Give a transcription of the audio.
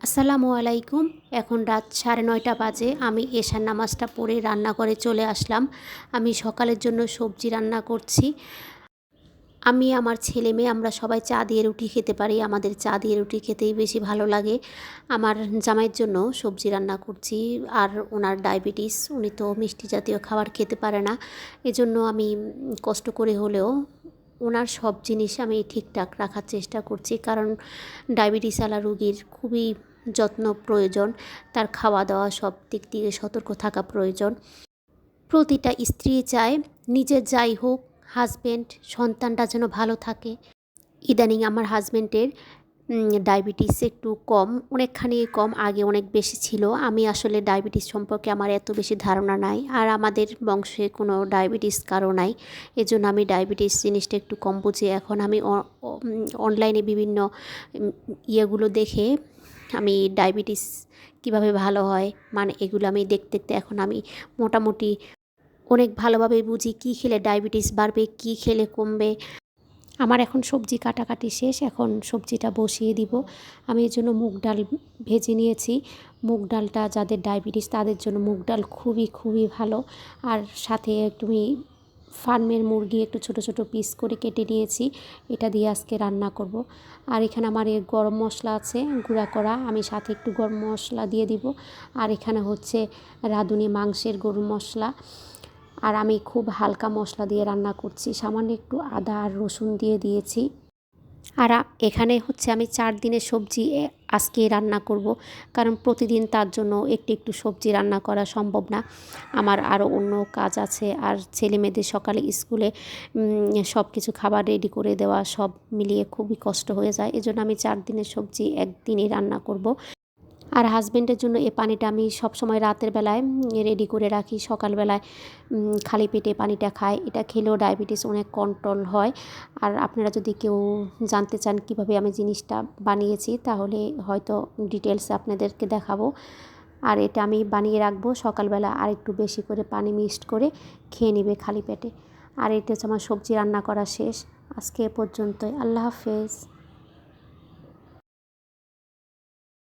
আসসালামু আলাইকুম। এখন রাত 9:30 বাজে। আমি এশার নামাজটা পড়ে রান্নাঘরে চলে আসলাম। আমি সকালের জন্য সবজি রান্না করছি। আমি আমার ছেলে মেয়ে আমরা সবাই চা দিয়ে রুটি খেতে পারি। আমাদের চা দিয়ে রুটি খেতেই বেশি ভালো লাগে। আমার জামাইয়ের জন্য সবজি রান্না করছি। আর ওনার ডায়াবেটিস, উনি তো মিষ্টি জাতীয় খাবার খেতে পারে না। এজন্য আমি কষ্ট করে হলেও ওনার সব জিনিস আমি ঠিকঠাক রাখার চেষ্টা করছি, কারণ ডায়াবেটিসওয়ালা রোগীর খুবই যত্ন প্রয়োজন। তার খাওয়া দাওয়া সব দিক থেকে সতর্ক থাকা প্রয়োজন। প্রতিটা স্ত্রী চায় নিজের যাই হোক, হাজব্যান্ড সন্তানটা যেন ভালো থাকে। ইদানিং আমার হাজব্যান্ডের ডায়াবেটিস একটু কম, অনেকখানি কম। আগে অনেক বেশি ছিল। আমি আসলে ডায়াবেটিস সম্পর্কে আমার এত বেশি ধারণা নাই, আর আমাদের বংশে কোনো ডায়াবেটিস কারো নাই। এজন্য আমি ডায়াবেটিস জিনিসটা একটু কম বুঝি। এখন আমি অনলাইনে বিভিন্ন ইয়েগুলো দেখে আমি ডায়াবেটিস কিভাবে ভালো হয়, মানে এগুলো আমি দেখতে দেখতে এখন আমি মোটামুটি অনেক ভালোভাবে বুঝি কী খেলে ডায়াবেটিস বাড়বে, কী খেলে কমবে। আমার এখন সবজি কাটাকাটি শেষ, এখন সবজিটা বসিয়ে দিব। আমি এর জন্য মুগ ডাল ভেজে নিয়েছি। মুগ ডালটা যাদের ডায়াবেটিস তাদের জন্য মুগ ডাল খুবই খুবই ভালো। আর সাথে তুমি ফার্মের মুরগি একটু ছোট ছোট পিস করে কেটে নিয়েছি, এটা দিয়ে আজকে রান্না করব। আর এখানে আমার এই গরম মশলা আছে গুঁড়া করা, আমি সাথে একটু গরম মশলা দিয়ে দিব। আর এখানে হচ্ছে রাঁধুনি মাংসের গরম মশলা। আর আমি খুব হালকা মশলা দিয়ে রান্না করছি, সামান্য একটু আদা আর রসুন দিয়ে দিয়েছি। আর এখানে হচ্ছে আমি 4 দিনের সবজি আজকে রান্না করব, কারণ প্রতিদিন তার জন্য একটু একটু সবজি রান্না করা সম্ভব না। আমার আরও অন্য কাজ আছে, আর ছেলে মেয়েদের সকালে স্কুলে সব কিছু খাবার রেডি করে দেওয়া, সব মিলিয়ে খুবই কষ্ট হয়ে যায়। এজন্য আমি 4 দিনের সবজি একদিনই রান্না করব। আর হাজব্যান্ডের জন্য এই পানিটা আমি সবসময় রাতের বেলায় রেডি করে রাখি, সকালবেলায় খালি পেটে পানিটা খায়। এটা খেলেও ডায়াবেটিস অনেক কন্ট্রোল হয়। আর আপনারা যদি কেউ জানতে চান কিভাবে আমি জিনিসটা বানিয়েছি, তাহলে হয়তো ডিটেলসে আপনাদেরকে দেখাবো। আর এটা আমি বানিয়ে রাখবো, সকালবেলা আর একটু বেশি করে পানি মিক্সড করে খেয়ে নেবে খালি পেটে। আর এটা হচ্ছে আমার সবজি রান্না করা শেষ। আজকে এ পর্যন্তই। আল্লাহ হাফেজ।